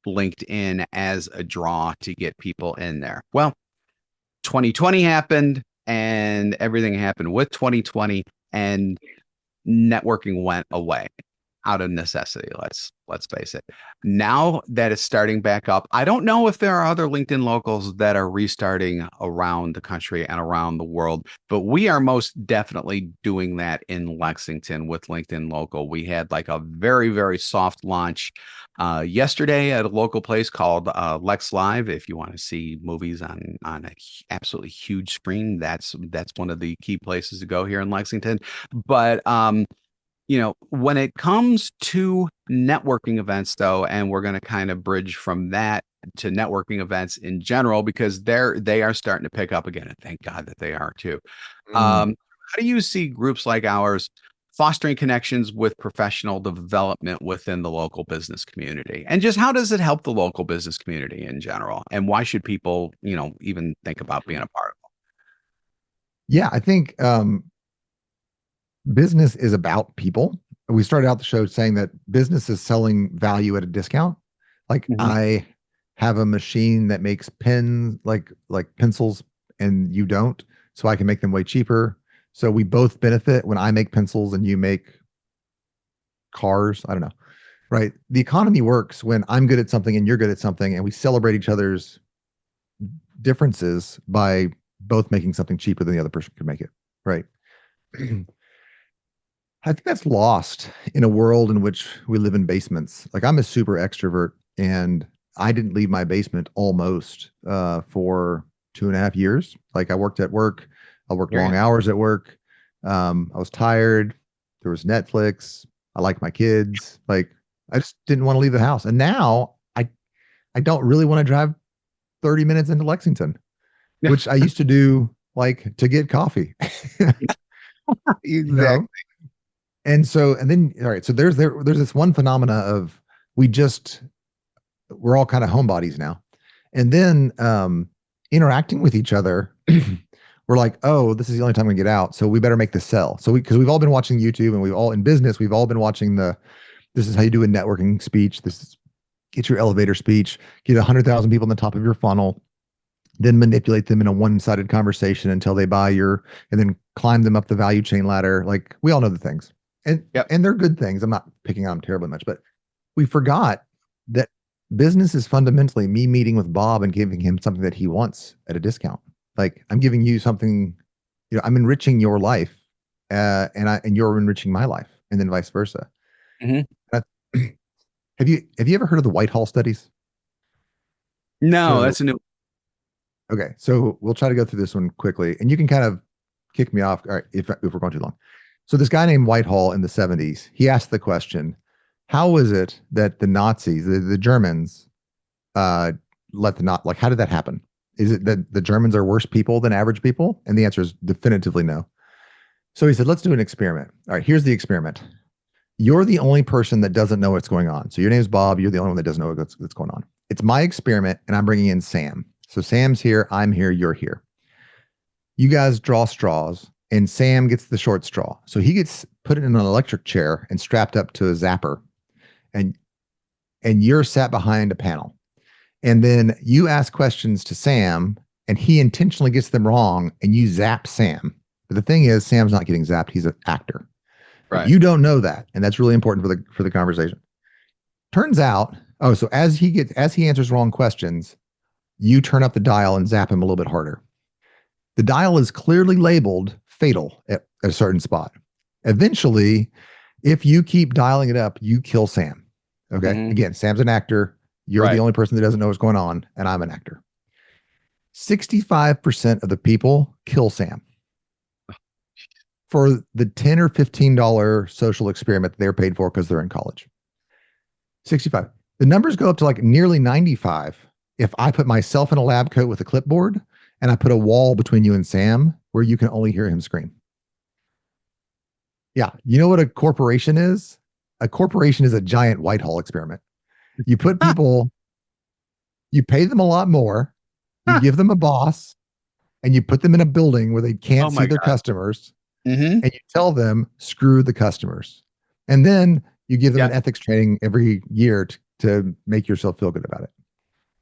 LinkedIn as a draw to get people in there. Well, 2020 happened and everything happened with 2020 and networking went away out of necessity. Let's face it. Now that it's starting back up, I don't know if there are other LinkedIn locals that are restarting around the country and around the world, but we are most definitely doing that in Lexington with LinkedIn Local. We had like a very, very soft launch yesterday at a local place called Lex Live. If you want to see movies on a absolutely huge screen, that's one of the key places to go here in Lexington. But when it comes to networking events, though, and we're going to kind of bridge from that to networking events in general, because they are starting to pick up again, and thank God that they are too. Mm. How do you see groups like ours fostering connections with professional development within the local business community. And just how does it help the local business community in general? And why should people, even think about being a part of Yeah, I think business is about people. We started out the show saying that business is selling value at a discount. Like it? I have a machine that makes pens, like pencils, and you don't, so I can make them way cheaper. So we both benefit when I make pencils and you make cars. I don't know. Right. The economy works when I'm good at something and you're good at something, and we celebrate each other's differences by both making something cheaper than the other person could make it. Right. I think that's lost in a world in which we live in basements. Like I'm a super extrovert, and I didn't leave my basement almost for 2.5 years. Like I worked at work, I worked long hours at work. I was tired. There was Netflix. I like my kids. Like I just didn't want to leave the house. And now I don't really want to drive 30 minutes into Lexington, Yeah, which I used to do like to get coffee. you exactly. know? And so, and then, all right. So there's this one phenomena of we just, we're all kind of homebodies now. And then interacting with each other, we're like, oh, this is the only time we get out. So we better make this sell. So because we've all been watching YouTube, and we've all in business, we've all been watching this is how you do a networking speech. This is get your elevator speech, get 100,000 people on the top of your funnel, then manipulate them in a one-sided conversation until they buy and then climb them up the value chain ladder. Like we all know the things. And Yep. and they're good things. I'm not picking on them terribly much, but we forgot that business is fundamentally me meeting with Bob and giving him something that he wants at a discount. Like I'm giving you something, I'm enriching your life, and you're enriching my life, and then vice versa. Mhm. That- have you ever heard of the Whitehall studies? No, So that's a new. okay, so we'll try to go through this one quickly, and you can kind of kick me off, all right, if we're going too long. So this guy named Whitehall in the 70s, he asked the question, how is it that the Nazis, the Germans, let the not like how did that happen? Is it that the Germans are worse people than average people? And the answer is definitively no. So he said, let's do an experiment. All right, here's the experiment. You're the only person that doesn't know what's going on. So your name's Bob. You're the only one that doesn't know what's going on. It's my experiment, and I'm bringing in Sam. So Sam's here. I'm here. You're here. You guys draw straws, and Sam gets the short straw. So he gets put in an electric chair and strapped up to a zapper, and you're sat behind a panel. And then you ask questions to Sam, and he intentionally gets them wrong, and you zap Sam. But the thing is, Sam's not getting zapped. He's an actor. But Right. you don't know that, and that's really important for the conversation. Turns out, so as he answers wrong questions, you turn up the dial and zap him a little bit harder. The dial is clearly labeled fatal at a certain spot. Eventually, if you keep dialing it up, you kill Sam. Okay. Mhm. Again, Sam's an actor. You're Right. the only person that doesn't know what's going on, and I'm an actor. 65% of the people kill Sam for the $10 or $15 social experiment that they're paid for because they're in college. 65. The numbers go up to like nearly 95 if I put myself in a lab coat with a clipboard and I put a wall between you and Sam where you can only hear him scream. Yeah. You know what a corporation is? A corporation is a giant Whitehall experiment. You put people, you pay them a lot more, you give them a boss, and you put them in a building where they can't Oh see my their God. customers, Mm-hmm. and you tell them, screw the customers. And then you give them Yeah. an ethics training every year to make yourself feel good about it.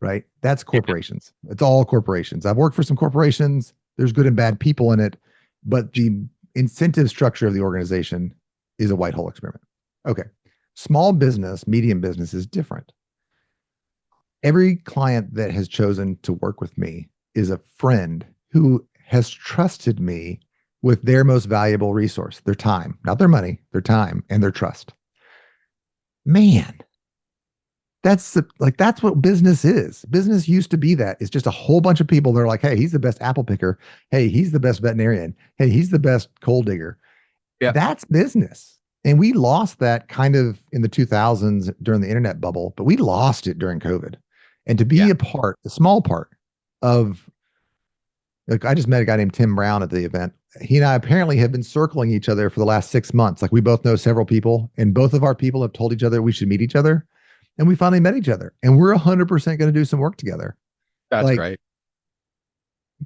Right? That's corporations. It's all corporations. I've worked for some corporations. There's good and bad people in it, but the incentive structure of the organization is a Whitehall experiment. Okay. Small business, medium business is different. Every client that has chosen to work with me is a friend who has trusted me with their most valuable resource, their time, not their money, their time and their trust. Man, that's what business is. Business used to be that. It's just a whole bunch of people that are like, hey, he's the best apple picker. Hey, he's the best veterinarian. Hey, he's the best coal digger. Yeah. That's business. And we lost that kind of in the 2000s during the internet bubble, but we lost it during COVID. And to be a small part of, like, I just met a guy named Tim Brown at the event. he and I apparently have been circling each other for the last 6 months. Like we both know several people, and both of our people have told each other we should meet each other. And we finally met each other, and we're 100% going to do some work together. That's Like, great.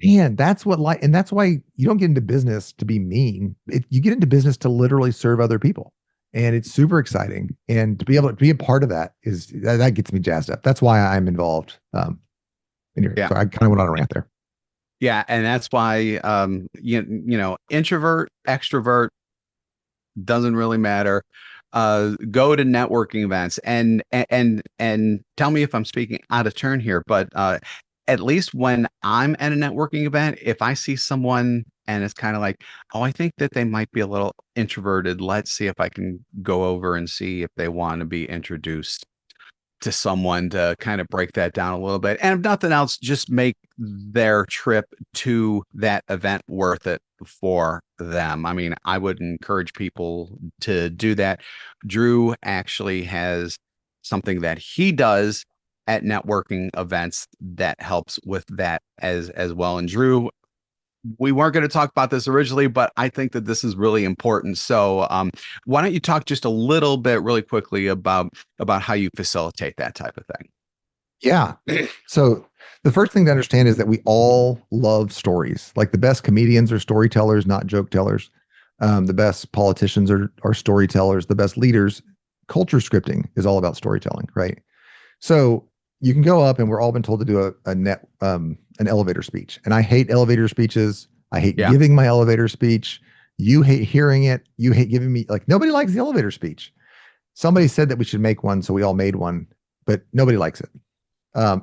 man, that's what like, and that's why you don't get into business to be mean. You get into business to literally serve other people. And it's super exciting. And to be able to be a part of that that gets me jazzed up. That's why I'm involved. Anyway, Yeah. so I kind of went on a rant there. Yeah. And that's why, introvert, extrovert, doesn't really matter. Go to networking events and tell me if I'm speaking out of turn here, but at least when I'm at a networking event, if I see someone and it's kind of like, oh, I think that they might be a little introverted, let's see if I can go over and see if they want to be introduced to someone to kind of break that down a little bit. And if nothing else, just make their trip to that event worth it for them. I mean, I would encourage people to do that. Drew actually has something that he does at networking events that helps with that as well. And Drew, we weren't going to talk about this originally, but I think that this is really important. So, why don't you talk just a little bit, really quickly, about how you facilitate that type of thing? Yeah. So the first thing to understand is that we all love stories. Like the best comedians are storytellers, not joke tellers. The best politicians are storytellers. The best leaders, culture scripting is all about storytelling, right? So you can go up, and we're all been told to do an elevator speech. And I hate elevator speeches. I hate Yeah. giving my elevator speech. You hate hearing it. You hate giving me, like, nobody likes the elevator speech. Somebody said that we should make one, so we all made one, but nobody likes it.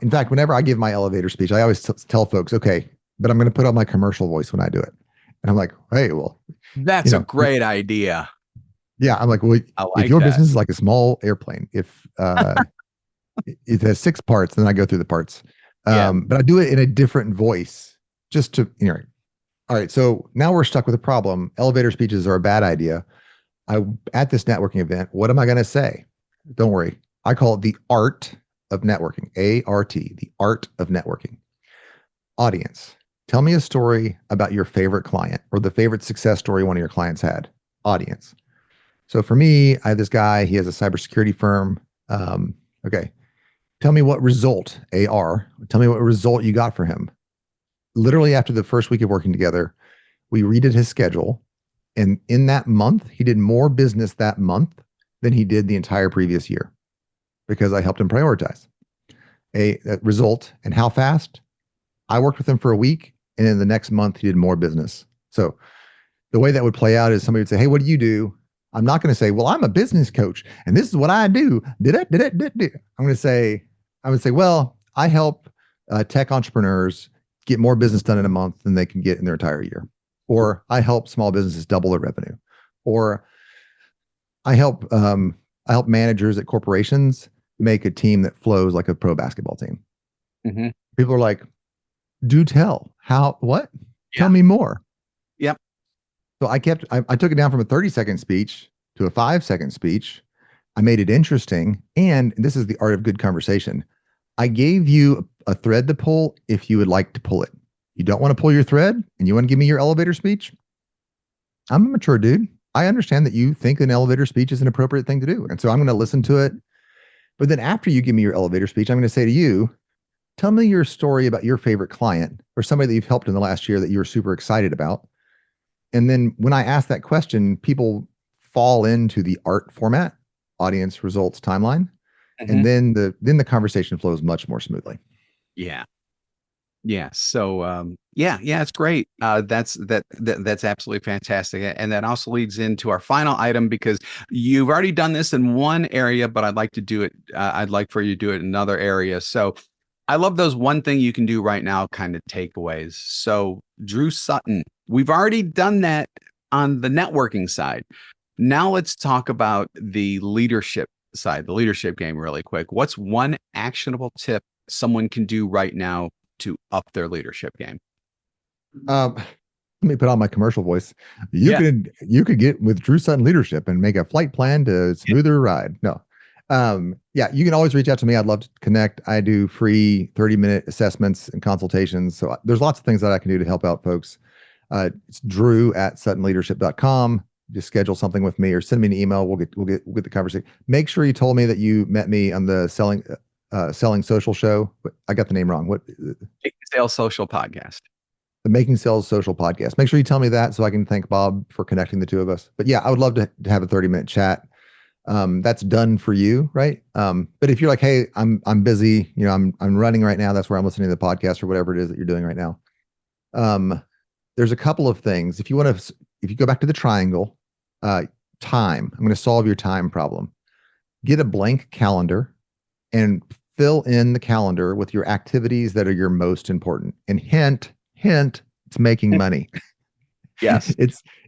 In fact, whenever I give my elevator speech, I always tell folks, okay, but I'm going to put on my commercial voice when I do it. And I'm like, hey, well, That's a great idea. yeah. I'm like, well, I if like your that. business is like a small airplane, if it has 6 parts, then I go through the parts. Yeah. But I do it in a different voice just to, all right. So now we're stuck with a problem. Elevator speeches are a bad idea. At this networking event, what am I going to say? Don't worry. I call it the art of networking, ART, the art of networking. Audience, tell me a story about your favorite client or the favorite success story one of your clients had. Audience. So for me, I have this guy, he has a cybersecurity firm. Okay. Tell me what result, AR, tell me what result you got for him. Literally after the first week of working together, we redid his schedule. And in that month, he did more business that month than he did the entire previous year because I helped him prioritize a result. And how fast? I worked with him for a week, and in the next month, he did more business. So the way that would play out is somebody would say, hey, what do you do? I'm not going to say, well, I'm a business coach and this is what I do. I'm going to say, I would say, well, I help tech entrepreneurs get more business done in a month than they can get in their entire year. Or I help small businesses double their revenue. Or I help managers at corporations make a team that flows like a pro basketball team. Mm-hmm. People are like, do tell. How, what? Yeah. Tell me more. Yep. So I took it down from a 30-second speech to a 5-second speech. I made it interesting. And this is the art of good conversation. I gave you a thread to pull if you would like to pull it. You don't want to pull your thread and you want to give me your elevator speech? I'm a mature dude. I understand that you think an elevator speech is an appropriate thing to do. And so I'm going to listen to it. But then after you give me your elevator speech, I'm going to say to you, tell me your story about your favorite client or somebody that you've helped in the last year that you're super excited about. And then when I ask that question, people fall into the art format, audience, results, timeline. Mm-hmm. And then the conversation flows much more smoothly. Yeah. Yeah. So, it's great. That's absolutely fantastic. And that also leads into our final item, because you've already done this in one area, but I'd like to do it. I'd like for you to do it in another area. So I love those one thing you can do right now kind of takeaways. So Drew Sutton, we've already done that on the networking side. Now let's talk about the leadership side, the leadership game really quick. What's one actionable tip someone can do right now to up their leadership game? Let me put on my commercial voice. You could get with Drew Sutton Leadership and make a flight plan to smoother ride. No. You can always reach out to me. I'd love to connect. I do free 30-minute assessments and consultations. So there's lots of things that I can do to help out folks. It's drew@suttonleadership.com. Just schedule something with me or send me an email. We'll get the conversation. Make sure you told me that you met me on the Selling Social show. But I got the name wrong. What? Sales Social Podcast. The Making Sales Social Podcast. Make sure you tell me that so I can thank Bob for connecting the two of us. But yeah, I would love to have a 30-minute chat. That's done for you, right? But if you're like, hey, I'm busy, I'm running right now. That's where I'm listening to the podcast or whatever it is that you're doing right now. There's a couple of things. If you go back to the triangle, time. I'm going to solve your time problem. Get a blank calendar and fill in the calendar with your activities that are your most important. And hint, it's making money. Yes.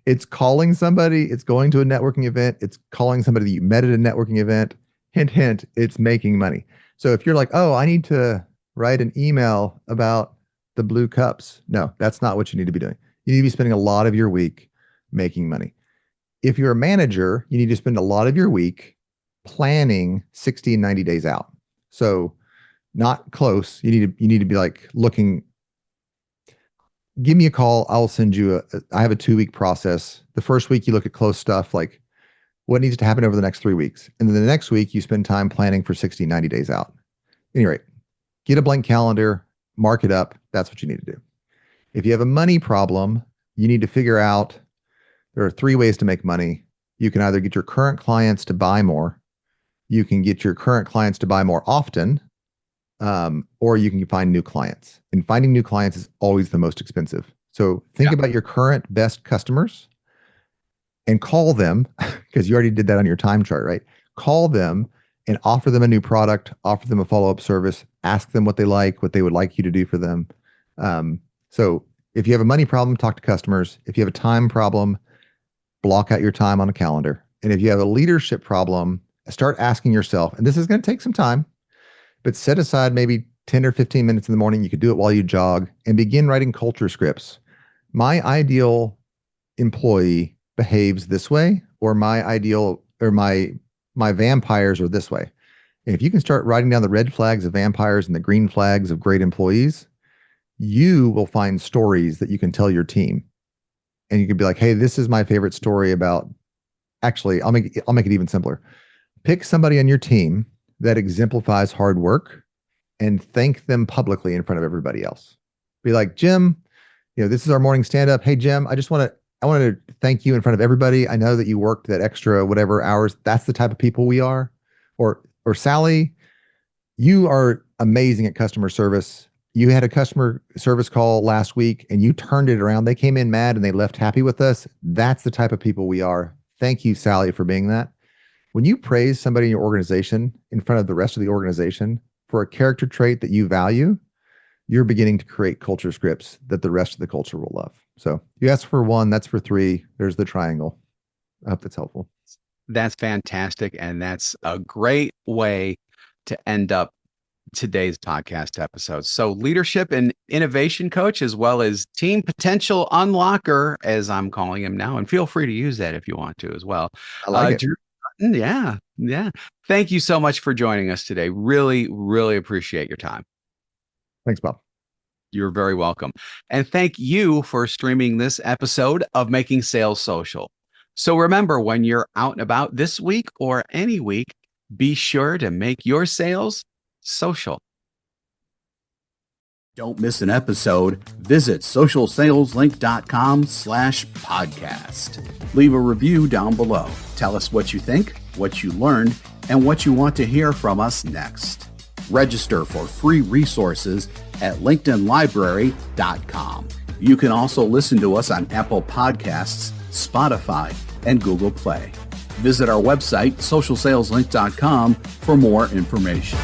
It's calling somebody, it's going to a networking event, it's calling somebody that you met at a networking event. Hint, it's making money. So if you're like, oh, I need to write an email about the blue cups. No, that's not what you need to be doing. You need to be spending a lot of your week making money. If you're a manager, you need to spend a lot of your week planning 60 and 90 days out. So not close. You need to be like looking. Give me a call. I'll send you I have a 2-week process. The first week you look at close stuff like what needs to happen over the next 3 weeks. And then the next week you spend time planning for 60, 90 days out. Anyway, get a blank calendar, mark it up. That's what you need to do. If you have a money problem, you need to figure out there are 3 ways to make money. You can either get your current clients to buy more, you can get your current clients to buy more often, or you can find new clients. And finding new clients is always the most expensive. So think about your current best customers and call them, because you already did that on your time chart, right? Call them and offer them a new product, offer them a follow-up service, ask them what they like, what they would like you to do for them. So if you have a money problem, talk to customers. If you have a time problem, block out your time on a calendar. And if you have a leadership problem, start asking yourself, and this is going to take some time, but set aside maybe 10 or 15 minutes in the morning. You could do it while you jog and begin writing culture scripts. My ideal employee behaves this way, or my ideal, or my vampires are this way. And if you can start writing down the red flags of vampires and the green flags of great employees, you will find stories that you can tell your team. And you can be like, hey, this is my favorite story about, actually, I'll make it even simpler. Pick somebody on your team that exemplifies hard work and thank them publicly in front of everybody else. Be like, Jim, this is our morning stand-up. Hey, Jim, I wanted to thank you in front of everybody. I know that you worked that extra whatever hours. That's the type of people we are. Or Sally, you are amazing at customer service. You had a customer service call last week and you turned it around. They came in mad and they left happy with us. That's the type of people we are. Thank you, Sally, for being that. When you praise somebody in your organization in front of the rest of the organization for a character trait that you value, you're beginning to create culture scripts that the rest of the culture will love. So you ask for 1, that's for 3. There's the triangle. I hope that's helpful. That's fantastic. And that's a great way to end up today's podcast episode. So leadership and innovation coach, as well as team potential unlocker, as I'm calling him now, and feel free to use that if you want to as well. I like it. Drew, yeah. Thank you so much for joining us today. Really, really appreciate your time. Thanks, Bob. You're very welcome. And thank you for streaming this episode of Making Sales Social. So remember, when you're out and about this week or any week, be sure to make your sales social. Don't miss an episode. Visit socialsaleslink.com/podcast. Leave a review down below. Tell us what you think, what you learned, and what you want to hear from us next. Register for free resources at linkedinlibrary.com. You can also listen to us on Apple Podcasts, Spotify, and Google Play. Visit our website, socialsaleslink.com, for more information.